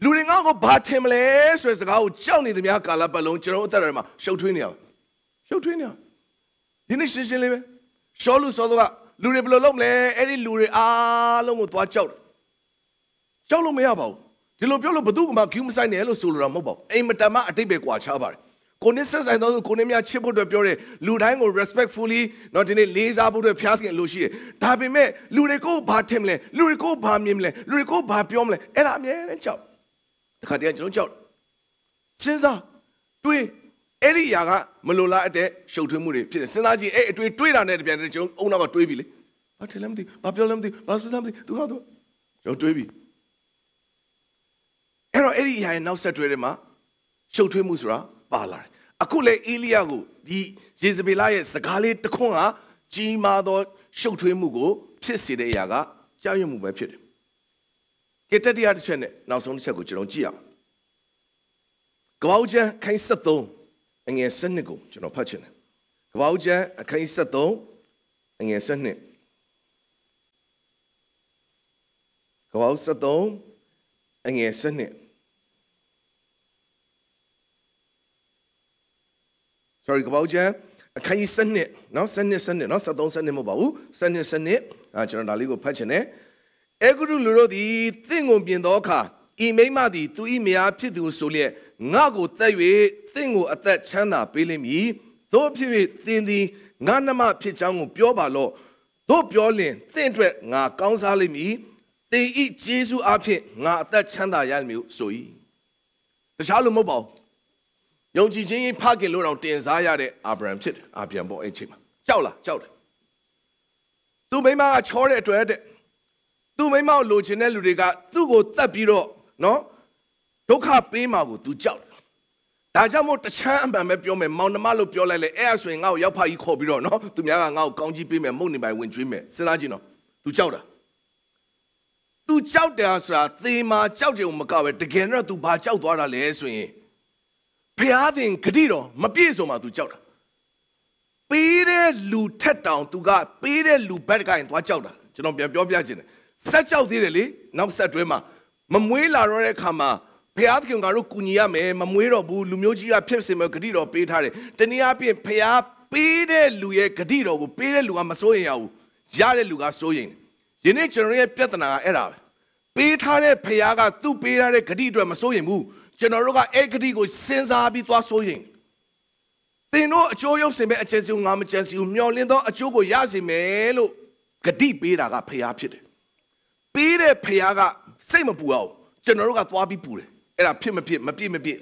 လူတွေငါ့ကိုဘာထင်မလဲဆိုတဲ့စကားကိုကြောက်နေသမျှကာလပတ်လုံးကျွန်တော်အသက်ထဲမှာရှုပ်ထွေးနေအောင်ဒီနေ့ရှင်းလေးပဲရှောလူဆိုတော့လူတွေဘယ်လိုလုပ်မလဲအဲ့ဒီလူတွေအားလုံးကိုသွားကြောက်လို့မရပါဘူးဒီလိုပြောလို့ဘသူကမှဂူးမဆိုင်နဲ့လို့ဆိုလိုတာမဟုတ်ပါဘူးအိမ်မတမအတိတ်ပဲကွာခြားပါတယ်ကိုနေဆက်ဆိုင်တော့ကိုနေများချစ်ဖို့အတွက်ပြောတယ်လူတိုင်းကို respectfully နော်ဒီနေ့လေးစားဖို့အတွက်ဖျားခင်လို့ရှိတယ်ဒါပေမဲ့လူတွေကိုဘာထင်မလဲလူတွေကိုဘာမြင်မလဲလူတွေကိုဘာပြောမလဲအဲ့ဒါအမြဲတမ်းကြောက်တခါတည်းကျွန်တော်ကြောက်စဉ်းစားတွေးအဲ့ဒီအရာကမလိုလားတဲ့ရှုပ်ထွေးမှုတွေဖြစ်တယ်စဉ်းစားကြည့်အဲ့အတွေးတာနဲ့တပြန်ကျွန်တော်အုံနောက်ကတွေးပြီလေဘာထင်လဲမသိဘာပြောလဲမသိဘာစဉ်းစားမသိသူကတော့ကျွန်တော်တွေးပြီအဲ့တော့အဲ့ဒီအရာရဲ့နောက်ဆက်တွဲတွေမှာရှုပ်ထွေးမှုဆိုတာပါလာတယ်အခုလေအေလိယကိုဒီယေဇဗေလရဲ့စကားလေးတစ်ခွန်းကကြီးမားသောရှုပ်ထွေးမှုကိုဖြစ်စေတဲ့အရာကကြောက်ရွံ့မှုပဲဖြစ်တယ်ကတတိယတစ်ချက်နဲ့နောက်ဆုံးတစ်ချက်ကိုကျွန်တော်ကြည့်အောင်ကပ္ပဦးကျမ်းအခန်း73အငယ်7ကိုကျွန်တော်ဖတ်ချင်တယ်ကပ္ပဦးကျမ်းအခန်း73အငယ်7ကပ္ပဦး73အငယ်7sorry ကပ္ပဦးကျမ်းအခန်း7နော်7နော်73မဟုတ်ပါဘူး7ကျွန်တော်ဒါလေးကိုဖတ်ချင်တယ်အေဂုရုလူတို့သည်သင်ကိုပြင်သောအခါဤမိမ့်မသည်သူ၏မယားဖြစ်သူဆိုလျက်ငါကိုတက်၍သင်ကိုအသက်ချမ်းသာပေးလိမ့်မည်သို့ဖြစ်၍သင်သည်ငါနှမဖြစ်ကြောင်းကိုပြောပါလော့သို့ပြောလျင်သင်အတွက်ငါကောင်းစားလိမ့်မည်သင်၏ဂျေဇုအဖြစ်ငါအသက်ချမ်းသာရမည်ဆို၏တခြားလို့မဟုတ်ပါဘူးယုံကြည်ခြင်းဖခင်လို့တော့တင်စားရတဲ့အာဗြဟံဖြစ်တယ်အာဗြဟံပေါ့အဲ့ချိန်မှာကြောက်တယ်သူမိမကချောတဲ့အတွက်တဲ့သူမိမကိုလိုချင်တဲ့လူတွေကသူ့ကိုတတ်ပြီးတော့နော်ဒုက္ခပေးမှာကိုသူကြောက်တယ်ဒါကြောင့်မို့တချမ်းအမှန်ပဲပြောမယ်မောင်နှမလို့ပြောလိုက်လေအဲ့ဒါဆိုရင်ငါ့ကိုရောက်ဖကြီးခေါ်ပြီးတော့နော်သူများကငါ့ကိုကောင်းကြီးပေးမယ်မုန်နေပိုင်ဝင်ကျွေးမယ်စဉ်းစားကြည့်နော်သူကြောက်တယ်ဆိုတာသေမာကြောက်တယ်မကပဲတကယ်တော့သူဘာကြောက်သွားတာလဲဆိုရင်ဖျားတင်ဂတိတော်မပြည့်စုံမှသူကြောက်တာပေးတဲ့လူထက်တောင်သူကပေးတဲ့လူဘက်ကရင်သွားကြောက်တာကျွန်တော်ပြန်ပြောပြချင်တယ်ဆက်ကြောက်သေးတယ်လေနောက်ဆက်တွဲမှာမမွေးလာတော့တဲ့အခါမှာဖျားသခင်ကတော့ကူညီရမယ်မမွေးတော့ဘူးလူမျိုးကြီးကဖြစ်စေမယ်ဂတိတော်ပေးထားတယ်တနည်းအားဖြင့်ဖျားပေးတဲ့လူရဲ့ဂတိတော်ကိုပေးတဲ့လူကမစိုးရင်ရဘူးရတဲ့လူကစိုးရင်ဒီနေ့ကျွန်တော်ရဲ့ပြဿနာကအဲ့ဒါပဲပေးထားတဲ့ဖျားကသူ့ပေးထားတဲ့ဂတိအတွက်မစိုးရင်ဘူးကျွန်တော်တို့ကအဲ့ဂတိကိုစဉ်းစားပြီးသွားစိုးရင်သင်တို့အကျိုးရုပ်စင်မဲ့အကျဉ်းစီငါမကျဉ်းစီမျောလင်းသောအကျိုးကိုရစေမယ်လို့ဂတိပေးတာကဖျားဖြစ်တယ်ပေးတဲ့ဖျားကစိတ်မပူအောင်ကျွန်တော်တို့ကသွားပြီးပူတယ်အဲ့ဒါဖြစ်မပြည့်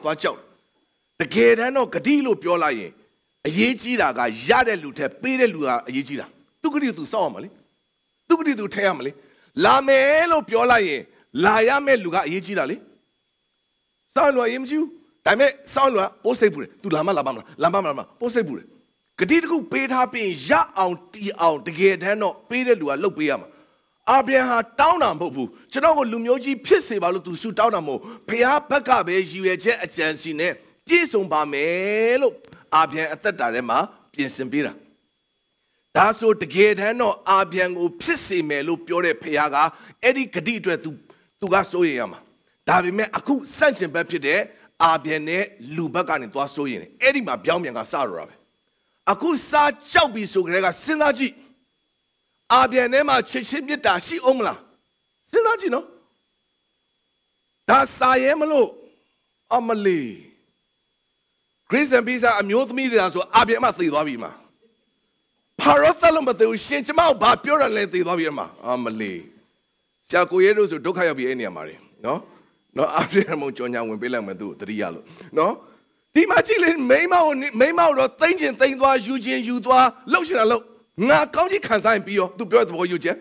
သွားကြောက်တကယ်တမ်းတော့ဂတိလို့ပြောလိုက်ရင်အရေးကြီးတာကရတဲ့လူထက်ပေးတဲ့လူကအရေးကြီးတာသူဂတိသူစောင့်ရမှာလေသူဂတိသူထဲရမှာလေလာမယ်လို့ပြောလိုက်ရင်လာရမယ့်လူကအရေးကြီးတာလေစောင့်လို့အရေးမကြီးဘူးဒါပေမဲ့စောင့်လို့ပိုးစိတ်ပူတယ်သူလာမပိုးစိတ်ပူတယ်ဂတိတခုပေးထားပြီးရအောင်တီအောင်တကယ်တမ်းတော့ပေးတဲ့လူကလှုပ်ပေးရမှာအာဗြဟံတောင်းတာမဟုတ်ဘူးကျွန်တော်ကိုလူမျိုးကြီးဖြစ်စေပါလို့သူဆုတောင်းတာမဟုတ်ဖျားဘက်ကပဲရည်ရွယ်ချက်အကြံစီနဲ့ပြည့်စုံပါမယ်လို့အာဗြဟံအသက်တာထဲမှာပြင်ဆင်ပေးတာဒါဆိုတကယ်တမ်းတော့အာဗြဟံကိုဖြစ်စေမယ်လို့ပြောတဲ့ဖျားကအဲ့ဒီဂတိအတွက်သူကစိုးရိမ်ရမှာဒါပေမဲ့အခုစန့်ကျင်ဘက်ဖြစ်တဲ့အာဗြဟံနဲ့လူဘက်ကနေသွားစိုးရိမ်တယ်အဲ့ဒီမှာပြောင်းပြန်ကစရတာပဲအခုစားကြောက်ပြီဆိုကြတဲ့ကစဉ်းစားကြည့်အာဗြဟံထဲမှာချစ်ချင်းမြတ်တာရှိအောင်မလားစဉ်းစားကြည့်နော်ဒါစာရဲမလို့အမလီဂရိစံပီဇာအမျိုးသမီးတွေဆိုအာဗြဟံမှသေသွားပြီမှာပါရောသလုံးမသေးဘူးရှင်ကျမဘာပြောရလဲသေသွားပြီမှာအမလီဆရာကိုရဲတို့ဆိုဒုက္ခရောက်ပြီအဲ့နေရာမှာနော်အာဗြဟံမုံကြောင်ညာဝင်ပေးလိုက်မယ်သူတတိယလို့နော်ဒီမှာကြည့်လေမိန်းမတော့သိမ့်ချင်သိမ့်သွားယူချင်ယူသွားလှုပ်ချင်တာလှုပ်ငါကောင်းကြီးခံစားရင်ပြီးရောသူပြောတဲ့သဘောယူချက်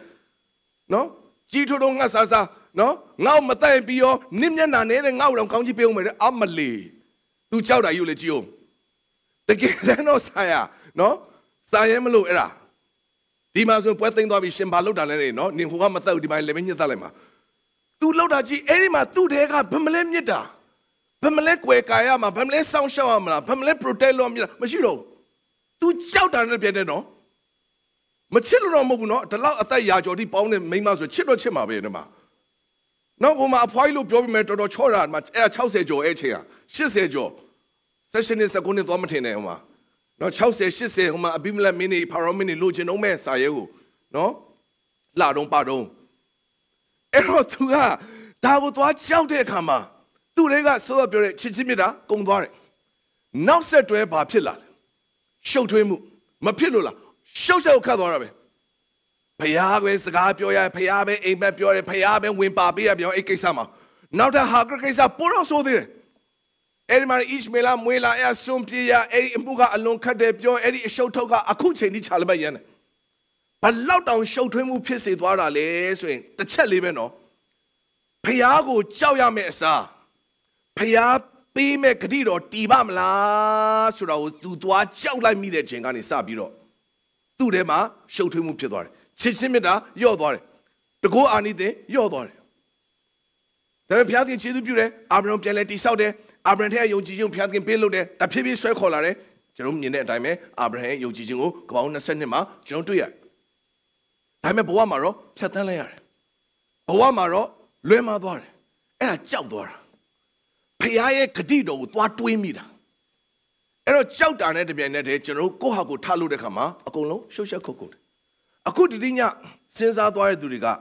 နော်ကြီးထိုးတော့ငါစားနော်ငါ့မတိုင်ပြီးရောနင့်မျက်နှာနဲ့ငါ့ကိုတော့ကောင်းကြီးပေးအောင်မယ်အမလီသူကြောက်တာယူလေကြည့်အောင် The Gano Saya, no? Sayamalo era. Dimas will put things to be Shimbalo Dale, no? Nihuamata di my living Talema. Tu Lodaji, Erima, tu dega, Pamela Yeda. Pamela Quekayama, Pamela Sound Shawama, Pamela Protelo, Machiro. Tu shout on the piano. Machilo Mobuno, the law of the Yajo, Pound and Mimas with Chilo Chima Venema. No, Homa, a Pilo Government or Chora, much air Chausejo, Echia, Shisejo. Session is a good domatina. No, Chause, she say, Homa, Abimla Mini, Paromini, Lucian, no man, Sayu. No? La don't pardon. Ero to her, that would watch out there, Kama. Tu rega so up your Chichimida, Gongwari. Now said to a papilla. Show to him, Mapilula, show Kadораbe. Payabe, Sagapio, Payabe, Abapio, Payabe, Wimpabia, Ekesama. Now the Hagra case are poor also there. Edmar Ishmela, Muela, Sumpia, Muga, alone Cadepio, Eddie Shotoga, Akuche, the Chalabayan. But loud down show to him who pissed it while I lay swing, the Chalibeno. Payago, Chawya Mesa. Payab, Pime Cadiro, Tibamla, Sura, to Chow like me, the Chingani Sabiro. To them, show to him who pidor. Chichimida, your daughter. To go on it, your daughter. The Piatin Chidupure, Abram Pialeti Saude, Abraham Yoji Piatin Pillow, the Pibi Circolare, Jerome Yene Time, Abraham Yoji, go on a cinema, John to ya. Time Boamaro, Piatalayer. Boamaro, Lema Dor, and a Chowdor. Payae Cadido, what we meet. And a Chowdown at the Bianet, General Kohago Talu de Kama, a colo, Shosha Coco. A good dinya, since I do Duriga.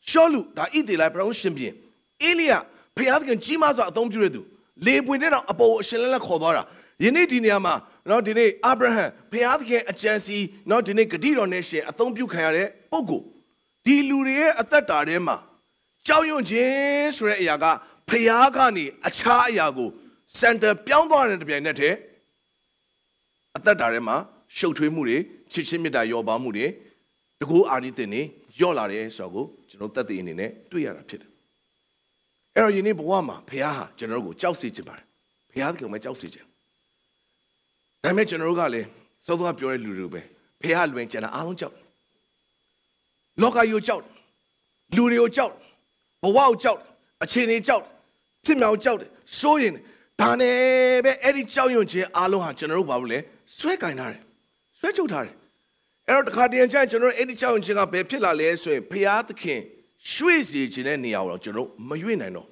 Sholu, that eat the Libra Champion. Elia, Payatkan Chimas are don't do. Live within a boat Shalala Kodora. You need Dinyama, not today, Abraham, Payatkan a chancy, not to make a deal on nation, a don't you carry, Pogo. Diluria at that Tarema. Chow Yon James Yaga, Payagani, a Chayago, Santa Piandor and the Bianete. At that Tarema, show to Muri, Chichimida Yoba Muri. The go Aditini, Yolare, Sago, Genota in it, 2 years. Ero you need Boama, Piaha, General Chelsea Chibar. Piaco, my Chelsea. I met General Gale, so up your Lurube. Pial went and Alon Chow. Loka you chow, Lurio chow, Bow chow, a chinny chow, Timao chow, sewing, Tane, Eddie Chow Yunchi, Aloha, General Bawle, Swekainare, Swechutare. Ero the Cardian General Eddie Chow and Jinga Pilla Lesway, Piat King, Swiss in any hour, General Mayuino.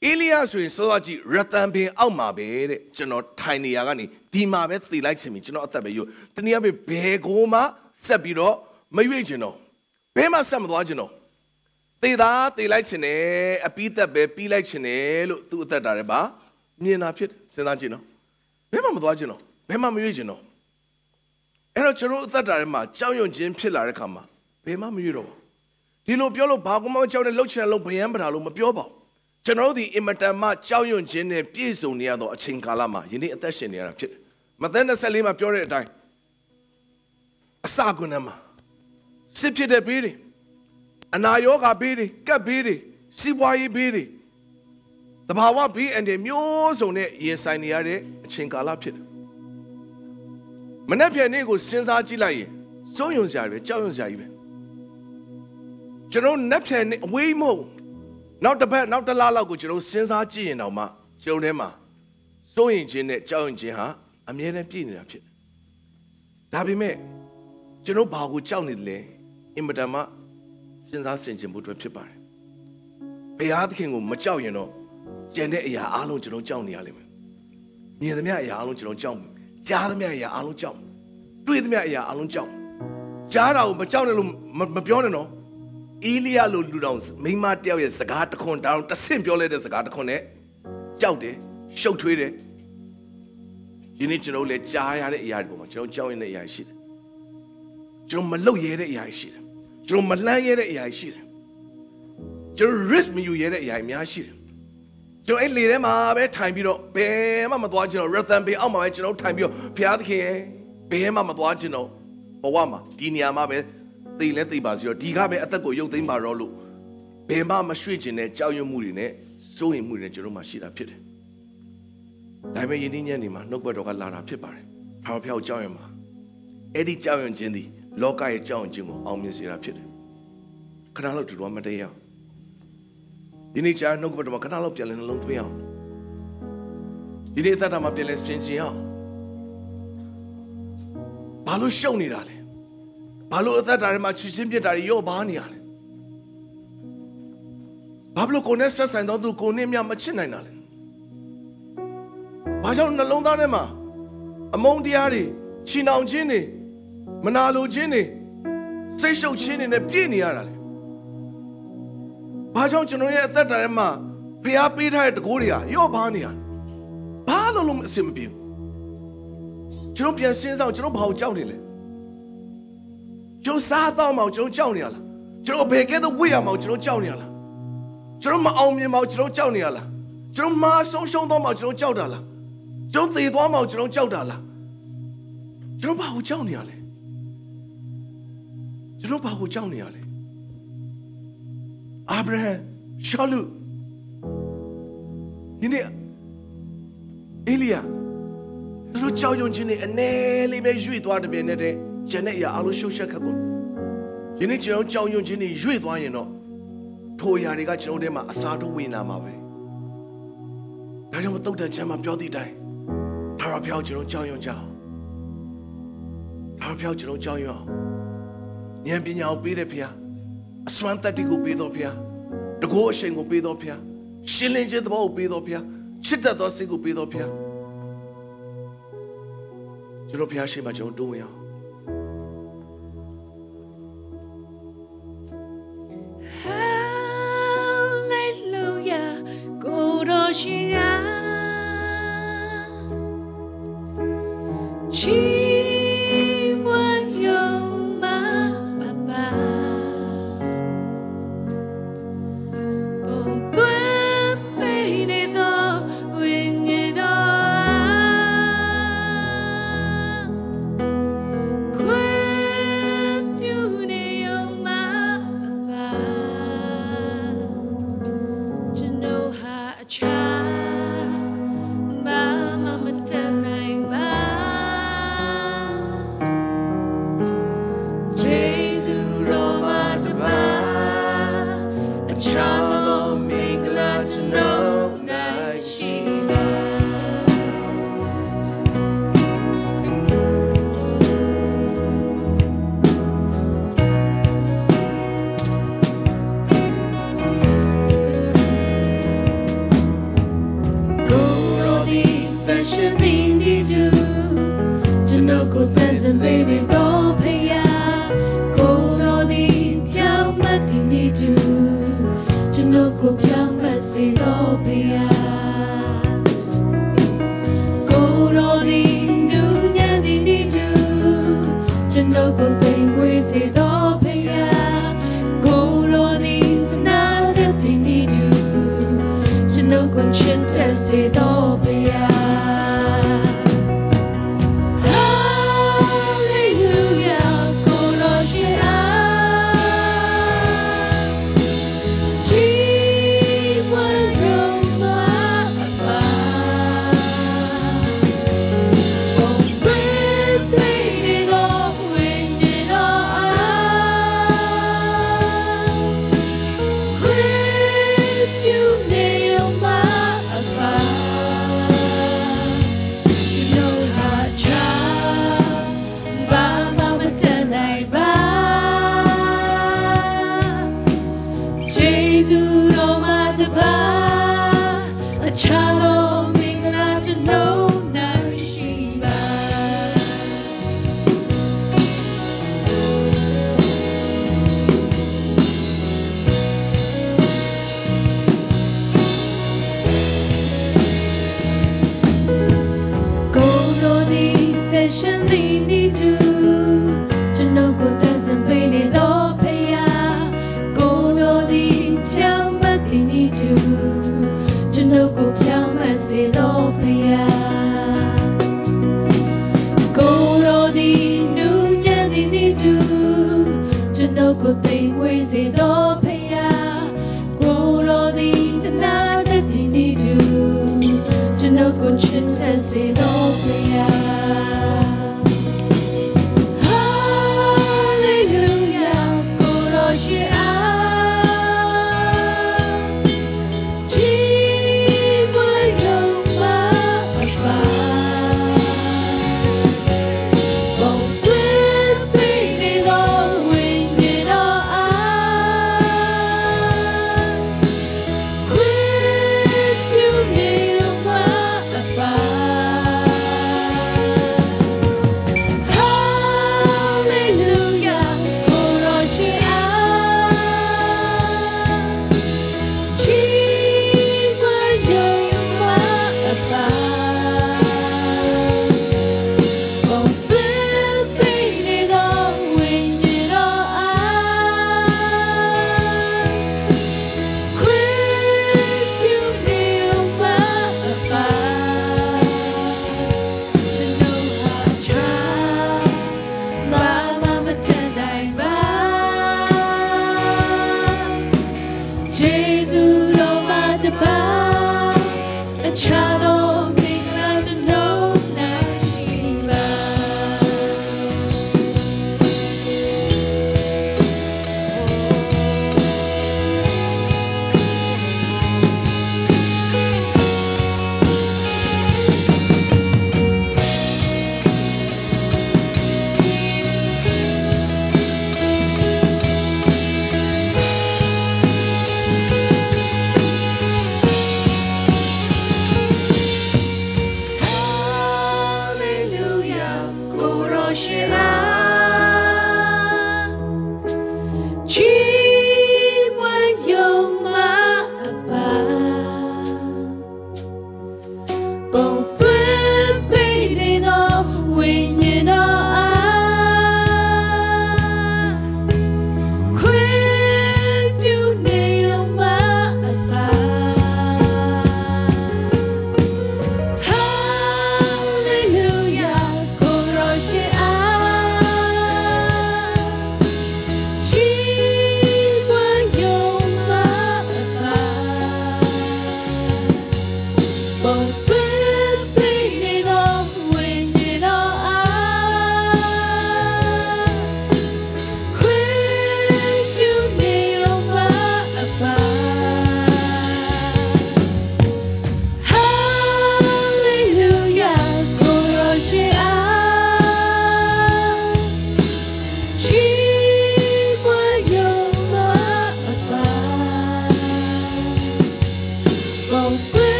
Elias in Soaji, Ratampe, Alma Bede, General Tiny Agani, Dima Betty likes him, General Tabayu, Taniabe Begoma, Sabiro, Mayuino. Pema Samwagino. They like Chene, a Peter Bepi like Chene, to the Dareba, Nina Pit, Senagino. Pema Mwagino, Pema Mayuino. Ero General Tadarema, Chow Yon Jim Pillar Kama, Pema Muro. Dilo Piolo Bagoma, Chow and Locha Lobayamba, Mapiobo. General the Imatama, Chow Yon Jin, Piso near the Chinkalama, you need a testing near a pit. Madena Salima Pure die. Sagunama. Sipchi de Bidi. Anayoga Bidi, Gabidi, Siwayi Bidi. The Bawa B and the Muse on it, yes, I near it, Chinkala pit. Manapia Nego since Archilai, so you Zari, Chow Zari. General Neptune, way more. Not the bad, not the Lala, which you since Archie and Oma, Jonema. So in Jinet, Chow in Jiha, I'm yet a pin up it. Dabi me. General Bagu Chownidle, in Madama, since I sent him to Pipar. Payad King of Machow, you know, Janet Ya Alon General Johnny Aliman. Near the Maya Alon General John. Jadamia Alon John. Do it Maya Alon John. Jara, Machow, Mabionano. Ilia Ludons, Mima tell you, Sagata con down, the same Violet as Sagata Conne. Jowdy, show to it. You need to know let Jaya Yadbo, Joe in the Yashid. Joe Malo yet at Yashid. Joe Malay yet at Yashid. Joe risk me you yet at Yashid. Joe ain't lead them up at time, you know, Bear Mamma Dwagino, Rathan be on my general time, you Piatke, Bear Mamma Dwagino, Owama, Dinia Mabe. They let the bus your Digabe at the go yoting Marolo. Bema Mashwich in a Chow Murine, so in Murin Jeroma Shida Pit. ဒါပေမဲ့ယင်းဒီညနေမှာနှုတ်ဘတ်တော်ကလာတာဖြစ်ပါတယ်ထာဝရဘုရားကိုကြောက်ရွံ့ပါအဲ့ဒီကြောက်ရွံ့ခြင်းသည်လောကရဲ့ကြောက်ရွံ့ခြင်းကိုအောင်မြင်စေတာဖြစ်တယ်ခဏလောက်တူတော်မတည့်ရအောင်ဒီနေ့ကျနှုတ်ဘတ်တော်မှာခဏလောက်ပြန်လဲနှလုံးသွင်းအောင်ဒီနေ့အသက်တာမှာပြန်လဲဆင်ခြင်အောင်ဘာလို့ရှုံနေတာလဲဘာလို့အသက်တာထဲမှာချစ်ချင်းပြစ်တာတွေရော့ပါနေရလဲဘာလို့ကိုယ်နဲ့ဆက်ဆိုင်တော့သူကိုယ်နဲ့မြမချစ်နိုင်တာလဲဘာကြောင့်နှလုံးသားထဲမှာအမုန်းတရားတွေချီနှောင်ခြင်းတွေမနာလိုခြင်းတွေစိတ်ရှုပ်ခြင်းတွေနဲ့ပြည့်နေရတာလဲဘာကြောင့်ကျွန်တော်ရဲ့အသက်တာထဲမှာဖျားပေးထားတဲ့တကိုးတွေကရော့ပါနေရလဲဘာလို့အဆင်မပြေဘူးကျွန်တော်ပြန်စဉ်းစားကျွန်တော်ဘာကိုကြောက်နေလဲကျွန်တော်စားတော့မှကျွန်တော်ကြောက်နေရလားကျွန်တော်ဘယ်ကဲတော့ဝေ့ရမှကျွန်တော်ကြောက်နေရလားကျွန်တော်မအောင်မြင်မှကျွန်တော်ကြောက်နေရလားကျွန်တော်မဆုံးရှုံးတော့မှကျွန်တော်ကြောက်တာလားကျွန်တော်သေသွားမှကျွန်တော်ကြောက်တာလားကျွန်တော်ဘာကိုကြောက်နေရလဲကျွန်တော်ဘာကိုကြောက်နေရလဲအာဗြဟံရှောလုဒီနေ့အေလိယာတို့ကြောက်ရွံ့ခြင်းနဲ့အနေလေးပဲရွေ့သွားတဲ့ပြည့်နေတဲ့ဂျန်နဲ့အရာအလိုရှုပ်ရှက်ခတ်ကုန်ယနေ့ကျွန်တော်ကြောက်ရွံ့ခြင်းတွေရွေ့သွားရင်တော့ထိုအရာတွေကကျွန်တော်ထဲမှာအစားထိုးဝင်လာမှာပဲဒါကြောင့်မတုတ်တဲ့ချမ်းမှာပြောသည့်အတိုင်းထာဝရဘုရားကျွန်တော်ကြောက်ရွံ့ကြအောင်ထာဝရဘုရားကျွန်တော်ကြောက်ရွံ့အောင်ဉာဏ်ပညာကိုပေးတဲ့ဘုရားအစွမ်းတတ္တိကိုပေးတော်ဘုရားတကောအရှိန်ကိုပေးတော်ဘုရားရှင်းလင်းခြင်းသဘောကိုပေးတော်ဘုရားချစ်တတ်သောစိတ်ကိုပေးတော်ဘုရားကျွန်တော်ဘုရားရှိခိုးကျွန်တော်တိုးဝင်အောင်
ကျွန်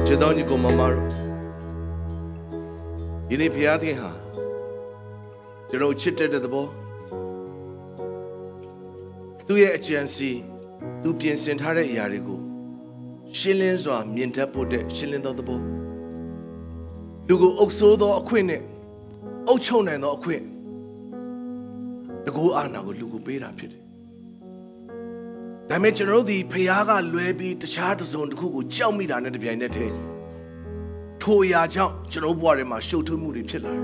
Chedoni ko mamaro. Ini piyati ha. Jero chitte de bo. Tu ye agency, tu ပြင်ဆင်ထားတဲ့အရာတွေကိုရှင်းလင်းစွာမြင်တတ်ဖို့တဲ့ရှင်းလင်းသောသဘောလူကိုအုပ်ဆိုးသောအခွင့်နဲ့အုပ်ချုပ်နိုင်သောအခွင့်တကူအာဏာကိုလူကိုပေးတာဖြစ်တယ်။ဒါပေမဲ့ကျွန်တော်တို့ဒီဖခင်ကလွဲပြီးတခြားတစ်စုံတစ်ခုကိုကြောက်မိတာနဲ့တပြိုင်နက်တည်းထိုအရာကြောင့်ကျွန်တော်ဘဝထဲမှာရှုပ်ထွေးမှုတွေဖြစ်လာတယ်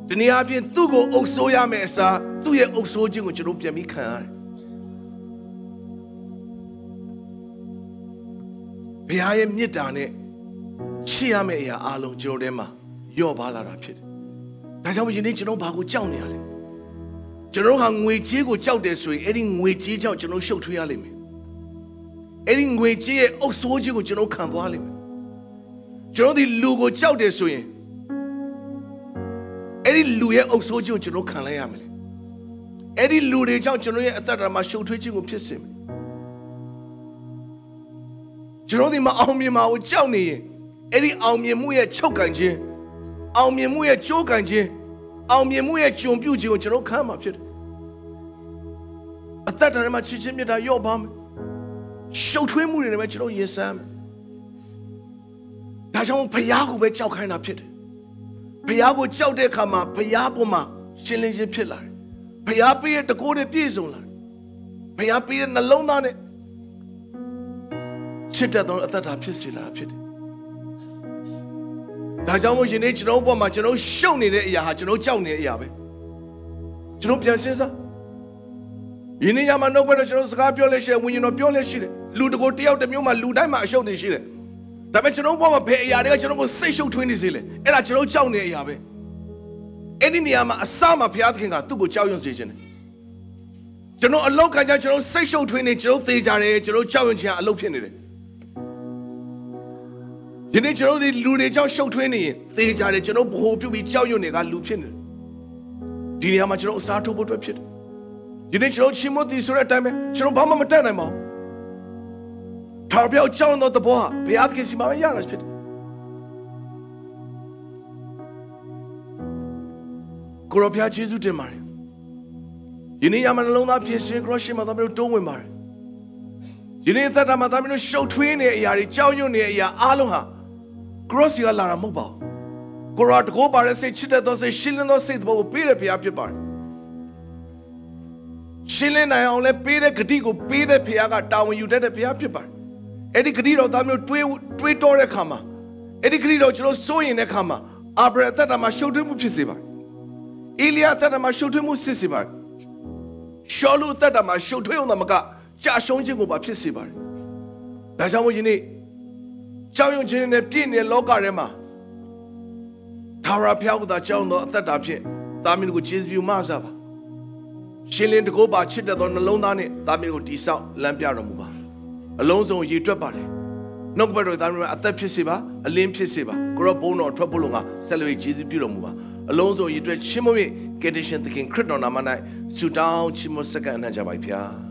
။ဒီနေ့အပြင်သူ့ကိုအုပ်ဆိုးရမယ့်အစားသူ့ရဲ့အုပ်ဆိုးခြင်းကိုကျွန်တော်ပြန်ပြီးခံရတယ်။ဘုရားရဲ့မြတ်တာနဲ့ချစ်ရမယ့်အရာအလုံးကျွန်တော်ထဲမှာလျော့ပါလာတာဖြစ်တယ်။ဒါကြောင့်ယနေ့ကျွန်တော်ဘာကိုကြောက်နေရလဲ။ကျွန်တော်ဟာငွေကြေးကိုကြောက်တယ်ဆိုရင်အဲ့ဒီငွေကြေးကြောင့်ကျွန်တော်ရှုပ်ထွေးရလိမ့်မယ်။အဲ့ဒီငွေကြေးရဲ့အုပ်ဆိုးခြင်းကိုကျွန်တော်ခံသွားလိမ့်မယ်။ကျွန်တော်ဒီလူကိုကြောက်တယ်ဆိုရင်အဲ့ဒီလူရဲ့အုပ်ဆိုးခြင်းကိုကျွန်တော်ခံလိုက်ရမယ်။အဲ့ဒီလူတွေကြောင့်ကျွန်တော်ရဲ့အသက်တာမှာရှုပ်ထွေးခြင်းကိုဖြစ်စေမယ်။ကျွန်တော်ဒီမှာအောင်မြင်မှာကိုကြောက်နေရင်အဲ့ဒီအောင်မြင်မှုရဲ့ချုပ်ကန်ခြင်းအောင်မြင်မှုရဲ့ကြိုးကန်ခြင်းအောင်မြင်မှုရဲ့ဂျုံပြုတ်ခြင်းကိုကျွန်တော်ခံမှာဖြစ်တယ်။အသက်တာထဲမှာချစ်ချင်းမြတ်တာရော့ပါမယ်။ ရှုပ်ထွေးမှုတွေနဲ့ပဲကျွန်တော်ရင်ဆိုင်ဒါကြောင့်ဘုရားကိုပဲကြောက်ခိုင်းတာဖြစ်တယ်ဘုရားကိုကြောက်တဲ့အခါမှာဘုရားပေါ်မှာရှင်းလင်းခြင်းဖြစ်လာတယ်ဘုရားပေးတဲ့တကိုးတွေပြည့်စုံလာတယ်ဘုရားပေးတဲ့နှလုံးသားနဲ့ချစ်တတ်သောအသက်တာဖြစ်စေလာတာဖြစ်တယ်ဒါကြောင့်မို့ယနေ့ကျွန်တော်ပေါ်မှာကျွန်တော်ရှုံနေတဲ့အရာဟာကျွန်တော်ကြောက်နေတဲ့အရာပဲကျွန်တော်ပြန်စဉ်းစားယနေ့ညမှာနှုတ်ဘက်တော့ကျွန်တော်စကားပြောလဲရှိတယ်ဝိညာဉ်တော်ပြောလဲရှိတယ်လူတကိုတယောက်တစ်မျိုးမှာလူတိုင်းမှာအရှုံနေရှိတယ်ဒါပေမဲ့ကျွန်တော်ပေါ်မှာဘယ်အရာတွေကကျွန်တော်ကိုစိတ်ရှုပ်ထွေးနေစေလဲအဲ့ဒါကျွန်တော်ကြောက်နေတဲ့အရာပဲအဲ့ဒီနေရာမှာအစမှာဘုရားသခင်ကသူ့ကိုကြောက်ရွံ့စေခြင်းတယ်ကျွန်တော်အလောက်ခံကြကျွန်တော်စိတ်ရှုပ်ထွေးနေကျွန်တော်သေကြတယ်ကျွန်တော်ကြောက်ရွံ့ခြင်းအလုပ်ဖြစ်နေတယ်ဒီနေ့ကျွန်တော်ဒီလူတွေကြောင့်ရှုပ်ထွေးနေရင်သေကြတယ်ကျွန်တော်ဘ ਹੁ ပြုတ်ပြီးကြောက်ရွံ့နေကလူဖြစ်နေတယ်ဒီနေရာမှာကျွန်တော်အစားထိုးဖို့အတွက်ဖြစ်တယ်ဒီနေ့ကျွန်တော်ချင်းမတီဆိုတဲ့အတိုင်းပဲကျွန်တော်ဘာမှမတတ်နိုင်ပါဘူးထာဝရဘုရားကြောင့်တော့တဘောဟာဘုရားသခင်စီမှာပဲရတာဖြစ်တယ်ကိုရောဘုရားယေရှုတင်ပါတယ်ယနေ့ညမှာနှလုံးသားဖြစ်ခြင်းကိုရောရှင်မှာသားမျိုးတိုးဝင်ပါတယ်ယနေ့သက်တာမှာသားမျိုးရှုပ်ထွေးနေတဲ့အရာတွေကြောက်ရွံ့နေတဲ့အရာအားလုံးဟာကိုရောစီကလာတာမဟုတ်ပါဘူးကိုရောတကောပါတဲ့စိတ်ချစ်တဲ့သောစိတ်ရှင်းလင်းသောစိတ်တဘောကိုပေးတဲ့ဘုရားဖြစ်ပါတယ်ရှင်းလင်းနိုင်အောင်လဲပေးတဲ့ဂတိကိုပေးတဲ့ဘုရားကတာဝန်ယူတတ်တဲ့ဘုရားဖြစ်ပါတယ်အဲ့ဒီဂတိတော်သားမျိုးတွေးတောတဲ့ခါမှာအဲ့ဒီဂတိတော်ကျွန်တော်စိုးရင်တဲ့ခါမှာအာဗြဟံအသက်တာမှာရှုပ်ထွေးမှုဖြစ်စေပါတယ်အေလိယအသက်တာမှာရှုပ်ထွေးမှုဖြစ်စေပါတယ်ရှောလုအသက်တာမှာရှုပ်ထွေးအောင်သာမကကြာရှုံးခြင်းကိုပါဖြစ်စေပါတယ်ဒါကြောင့်မို့ယနေ့ကြောက်ရွံ့ခြင်းနဲ့ပြည့်နေတဲ့လောကထဲမှာထာဝရဘုရားကသာကြောက်သောအသက်တာဖြင့်သားမင်းကိုကျေးဇူးပြုမဆာပါရှင်းလင်းတကောပါချစ်တဲ့သောနှလုံးသားနဲ့သားမင်းကိုတိဆောက်လမ်းပြတော်မူပါအလုံးစုံရည်တွက်ပါတယ်နှုတ်ကပတ်တော်သားမင်းအသက်ဖြစ်စေပါအလင်းဖြစ်စေပါကိုရောဘုန်းတော်ထွက်ဖို့လုံကဆက်လက်ကျေးဇူးပြုတော်မူပါအလုံးစုံရည်တွက်ချင်းမွေ့ကယ်တင်ရှင်သခင်ခရစ်တော်နာမ၌ဆုတောင်းချီးမွမ်းဆက်ကအနံ့ကြပါ၏ဖျား